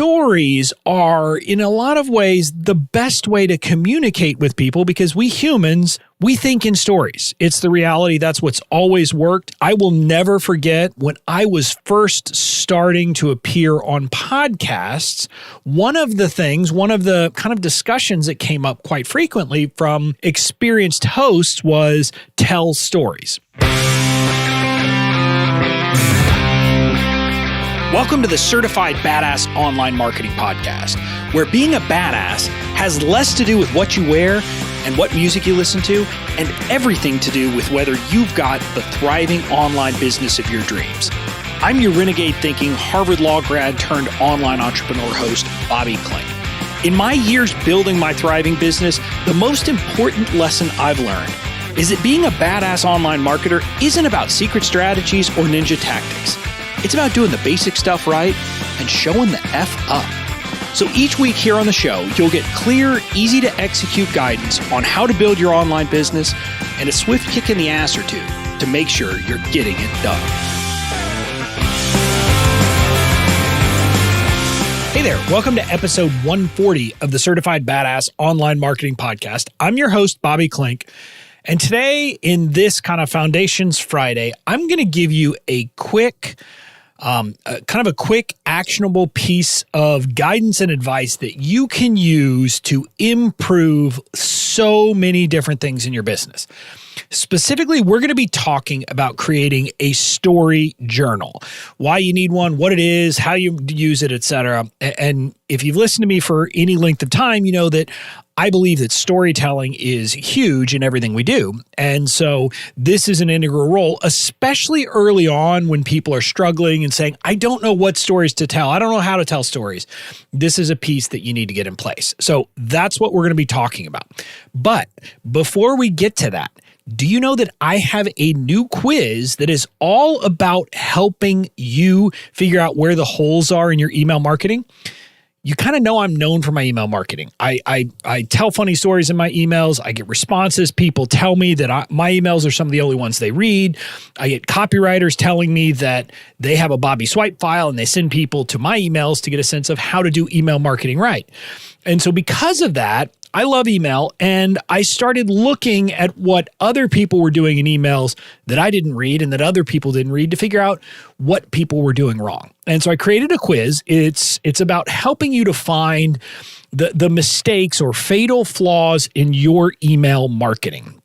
stories are, in a lot of ways, the best way to communicate with people because we humans, we think in stories. It's the reality. That's what's always worked. I will never forget when I was first starting to appear on podcasts, one of the kind of discussions that came up quite frequently from experienced hosts was tell stories. Welcome to the Certified Badass Online Marketing Podcast, where being a badass has less to do with what you wear and what music you listen to, and everything to do with whether you've got the thriving online business of your dreams. I'm your renegade thinking Harvard Law grad turned online entrepreneur host, Bobby Klinck. In my years building my thriving business, the most important lesson I've learned is that being a badass online marketer isn't about secret strategies or ninja tactics. It's about doing the basic stuff right and showing the F up. So each week here on the show, you'll get clear, easy to execute guidance on how to build your online business and a swift kick in the ass or two to make sure you're getting it done. Hey there, welcome to episode 140 of the Certified Badass Online Marketing Podcast. I'm your host, Bobby Klinck. And today, in this kind of Foundations Friday, I'm going to give you a quick actionable piece of guidance and advice that you can use to improve so many different things in your business. Specifically, we're going to be talking about creating a story journal, why you need one, what it is, how you use it, etc. And if you've listened to me for any length of time, you know that I believe that storytelling is huge in everything we do. And so this is an integral role, especially early on when people are struggling and saying, I don't know what stories to tell. I don't know how to tell stories. This is a piece that you need to get in place. So that's what we're going to be talking about. But before we get to that, do you know that I have a new quiz that is all about helping you figure out where the holes are in your email marketing? You kind of know I'm known for my email marketing. I tell funny stories in my emails. I get responses. People tell me that my emails are some of the only ones they read. I get copywriters telling me that they have a Bobby Swipe file and they send people to my emails to get a sense of how to do email marketing right. And so because of that, I love email, and I started looking at what other people were doing in emails that I didn't read and that other people didn't read to figure out what people were doing wrong. And so I created a quiz. It's about helping you to find the mistakes or fatal flaws in your email marketing.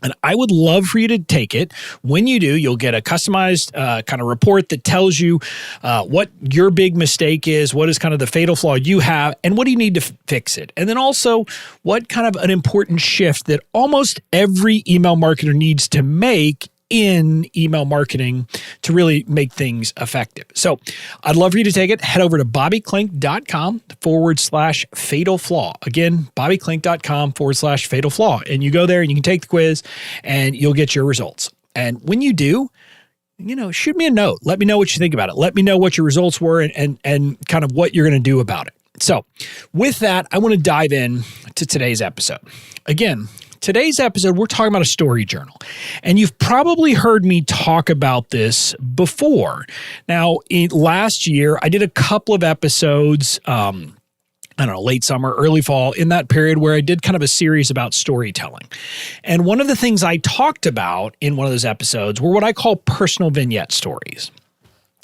And I would love for you to take it. When you do, you'll get a customized kind of report that tells you what your big mistake is, what is kind of the fatal flaw you have, and what do you need to fix it. And then also what kind of an important shift that almost every email marketer needs to make in email marketing to really make things effective. So I'd love for you to take it. Head over to bobbyklinck.com/fatal flaw. Again, bobbyklinck.com/fatal flaw. And you go there and you can take the quiz and you'll get your results. And when you do, shoot me a note. Let me know what you think about it. Let me know what your results were and kind of what you're going to do about it. So with that, I want to dive in to today's episode. Again, today's episode, we're talking about a story journal. And you've probably heard me talk about this before. Now, last year, I did a couple of episodes, late summer, early fall, in that period where I did kind of a series about storytelling. And one of the things I talked about in one of those episodes were what I call personal vignette stories.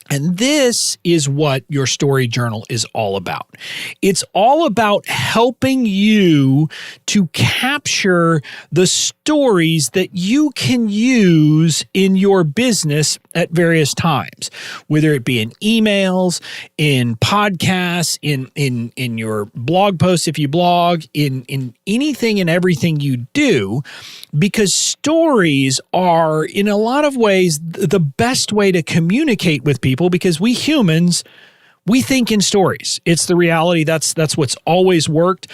And this is what your story journal is all about. It's all about helping you to capture the stories that you can use in your business at various times, whether it be in emails, in podcasts, in your blog posts if you blog, in anything and everything you do, because stories are, in a lot of ways, the best way to communicate with people because we humans, we think in stories. It's the reality. That's what's always worked.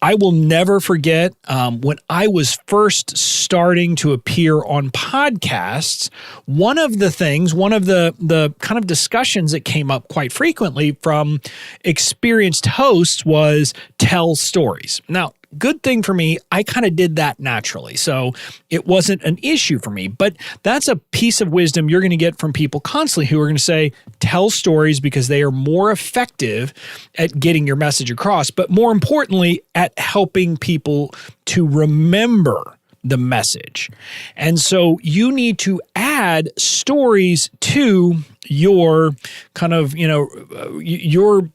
I will never forget when I was first starting to appear on podcasts, one of the kind of discussions that came up quite frequently from experienced hosts was tell stories. Now, Good thing for me, I kind of did that naturally. So it wasn't an issue for me. But that's a piece of wisdom you're going to get from people constantly who are going to say, tell stories because they are more effective at getting your message across, but more importantly, at helping people to remember the message. And so you need to add stories to your kind of, your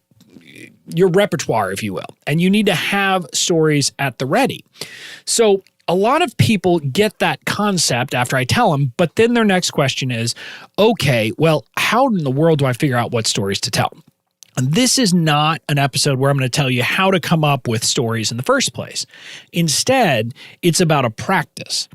repertoire, if you will. And you need to have stories at the ready. So a lot of people get that concept after I tell them, but then their next question is, okay, well, how in the world do I figure out what stories to tell? And this is not an episode where I'm going to tell you how to come up with stories in the first place. Instead, it's about a practice.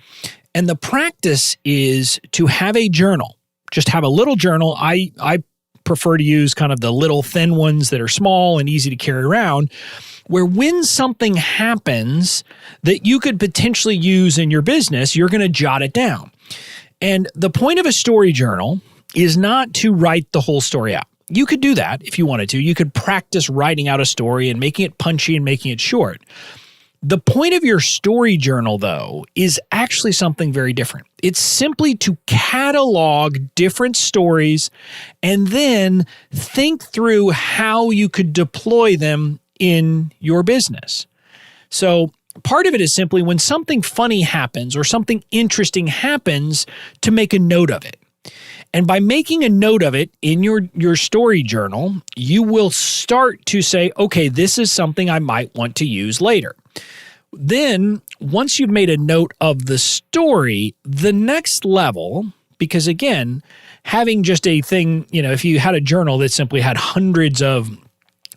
And the practice is to have a journal. Just have a little journal. I prefer to use kind of the little thin ones that are small and easy to carry around, where when something happens that you could potentially use in your business, you're going to jot it down. And the point of a story journal is not to write the whole story out. You could do that if you wanted to. You could practice writing out a story and making it punchy and making it short. The point of your story journal, though, is actually something very different. It's simply to catalog different stories and then think through how you could deploy them in your business. So part of it is simply when something funny happens or something interesting happens, to make a note of it. And by making a note of it in your story journal, you will start to say, okay, this is something I might want to use later. Then, once you've made a note of the story, the next level, because again, having just a thing, if you had a journal that simply had hundreds of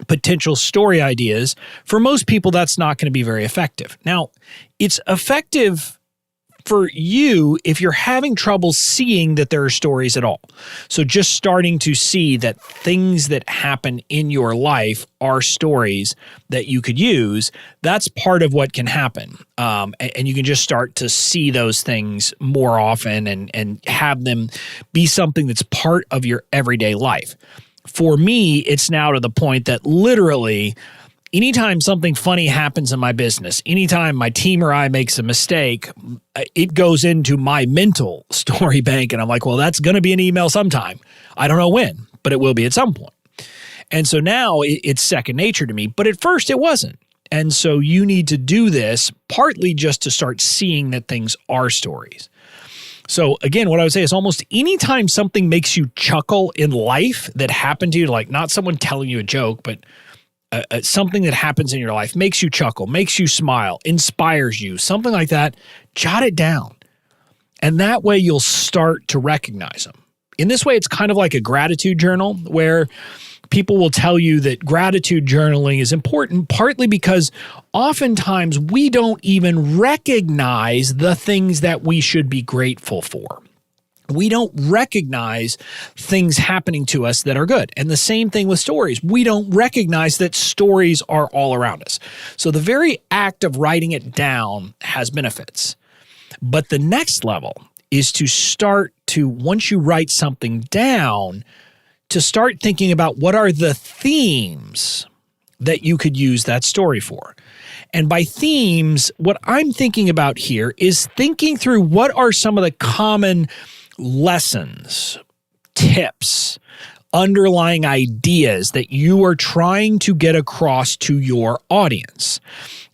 potential story ideas, for most people, that's not going to be very effective. Now, it's effective for you if you're having trouble seeing that there are stories at all. So just starting to see that things that happen in your life are stories that you could use, that's part of what can happen. And you can just start to see those things more often and have them be something that's part of your everyday life. For me, it's now to the point that literally anytime something funny happens in my business, anytime my team or I makes a mistake, it goes into my mental story bank. And I'm like, well, that's going to be an email sometime. I don't know when, but it will be at some point. And so now it's second nature to me, but at first it wasn't. And so you need to do this partly just to start seeing that things are stories. So again, what I would say is almost anytime something makes you chuckle in life that happened to you, like not someone telling you a joke, but something that happens in your life makes you chuckle, makes you smile, inspires you, something like that, jot it down. And that way you'll start to recognize them. In this way, it's kind of like a gratitude journal where people will tell you that gratitude journaling is important, partly because oftentimes we don't even recognize the things that we should be grateful for. We don't recognize things happening to us that are good. And the same thing with stories. We don't recognize that stories are all around us. So the very act of writing it down has benefits. But the next level is to start to, once you write something down, to start thinking about what are the themes that you could use that story for. And by themes, what I'm thinking about here is thinking through what are some of the common lessons, tips, underlying ideas that you are trying to get across to your audience.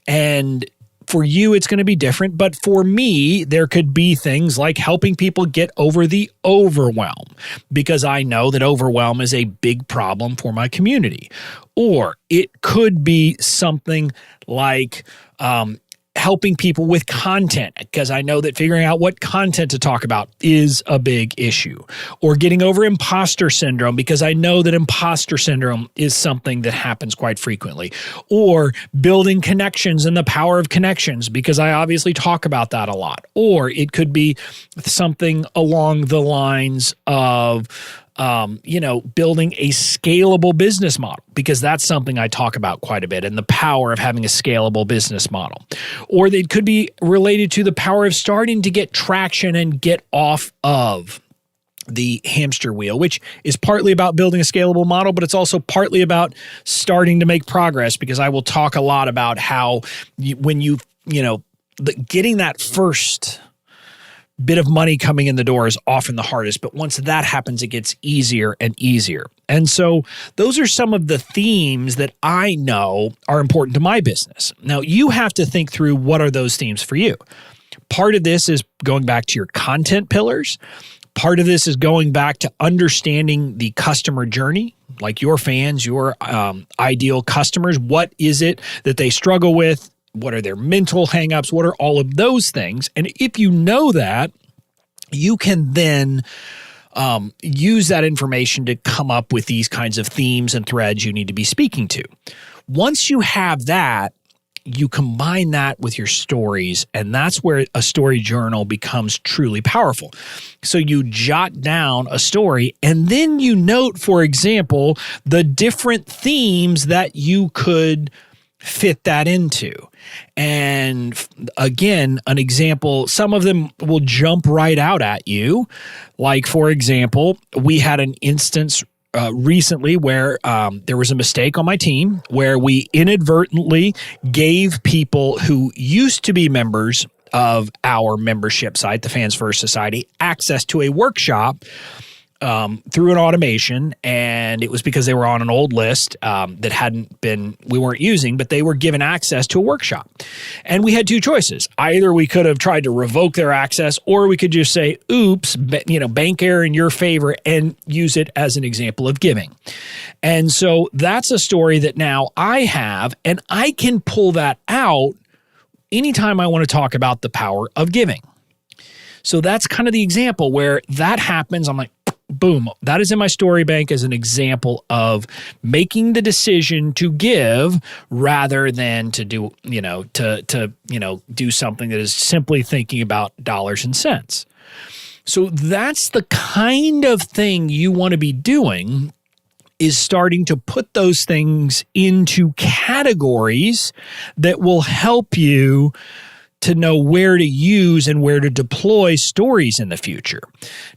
And for you, it's going to be different. But for me, there could be things like helping people get over the overwhelm, because I know that overwhelm is a big problem for my community. Or it could be something like helping people with content, because I know that figuring out what content to talk about is a big issue. Or getting over imposter syndrome, because I know that imposter syndrome is something that happens quite frequently. Or building connections and the power of connections, because I obviously talk about that a lot. Or it could be something along the lines of building a scalable business model, because that's something I talk about quite a bit, and the power of having a scalable business model. Or they could be related to the power of starting to get traction and get off of the hamster wheel, which is partly about building a scalable model, but it's also partly about starting to make progress, because I will talk a lot about how getting that first bit of money coming in the door is often the hardest. But once that happens, it gets easier and easier. And so those are some of the themes that I know are important to my business. Now, you have to think through, what are those themes for you? Part of this is going back to your content pillars. Part of this is going back to understanding the customer journey, like your fans, your ideal customers. What is it that they struggle with? What are their mental hangups? What are all of those things? And if you know that, you can then use that information to come up with these kinds of themes and threads you need to be speaking to. Once you have that, you combine that with your stories, and that's where a story journal becomes truly powerful. So you jot down a story, and then you note, for example, the different themes that you could fit that into. And again, an example, some of them will jump right out at you. Like, for example, we had an instance recently where there was a mistake on my team where we inadvertently gave people who used to be members of our membership site, the Fans First Society, access to a workshop through an automation. And it was because they were on an old list that we weren't using, but they were given access to a workshop. And we had two choices. Either we could have tried to revoke their access, or we could just say, oops, bank error in your favor, and use it as an example of giving. And so that's a story that now I have, and I can pull that out anytime I want to talk about the power of giving. So that's kind of the example where that happens. I'm like, boom, that is in my story bank as an example of making the decision to give rather than to do, do something that is simply thinking about dollars and cents. So that's the kind of thing you want to be doing, is starting to put those things into categories that will help you to know where to use and where to deploy stories in the future.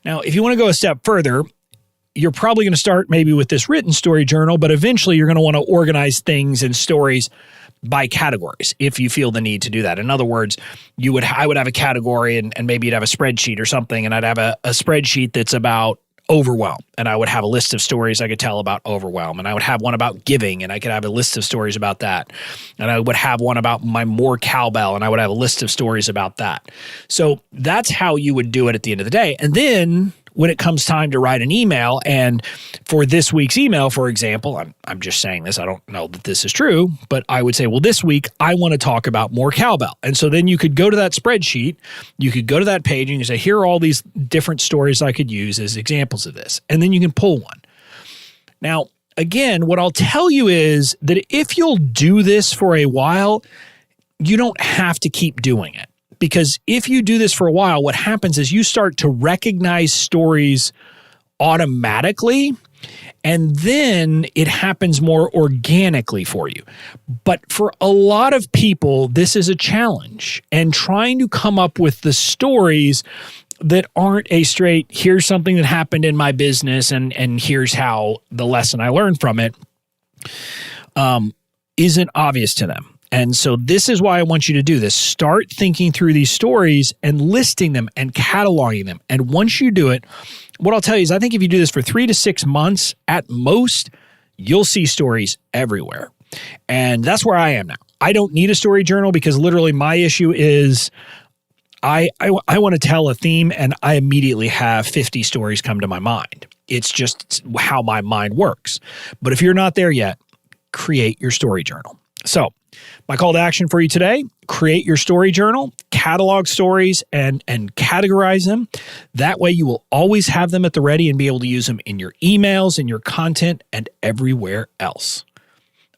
Now, if you want to go a step further, you're probably going to start maybe with this written story journal, but eventually you're going to want to organize things and stories by categories if you feel the need to do that. In other words, I would have a category and maybe you'd have a spreadsheet or something, and I'd have a spreadsheet that's about overwhelm, and I would have a list of stories I could tell about overwhelm, and I would have one about giving, and I could have a list of stories about that, and I would have one about my more cowbell, and I would have a list of stories about that. So that's how you would do it at the end of the day. And then when it comes time to write an email, and for this week's email, for example, I'm just saying this, I don't know that this is true, but I would say, well, this week I want to talk about more cowbell. And so then you could go to that spreadsheet, you could go to that page, and you say, here are all these different stories I could use as examples of this. And then you can pull one. Now, again, what I'll tell you is that if you'll do this for a while, you don't have to keep doing it. Because if you do this for a while, what happens is you start to recognize stories automatically, and then it happens more organically for you. But for a lot of people, this is a challenge. And trying to come up with the stories that aren't a straight, here's something that happened in my business and here's how the lesson I learned from it, isn't obvious to them. And so this is why I want you to do this. Start thinking through these stories and listing them and cataloging them. And once you do it, what I'll tell you is I think if you do this for 3 to 6 months at most, you'll see stories everywhere. And that's where I am now. I don't need a story journal because literally my issue is I want to tell a theme and I immediately have 50 stories come to my mind. It's just how my mind works. But if you're not there yet, create your story journal. So my call to action for you today, create your story journal, catalog stories, and categorize them. That way you will always have them at the ready and be able to use them in your emails, in your content, and everywhere else.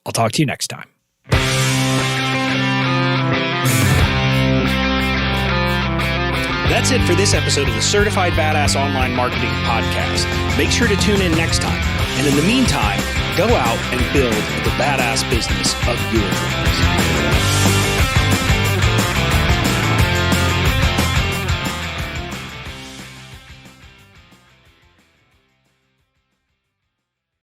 I'll talk to you next time. That's it for this episode of the Certified Badass Online Marketing Podcast. Make sure to tune in next time. And in the meantime, go out and build the badass business of your dreams.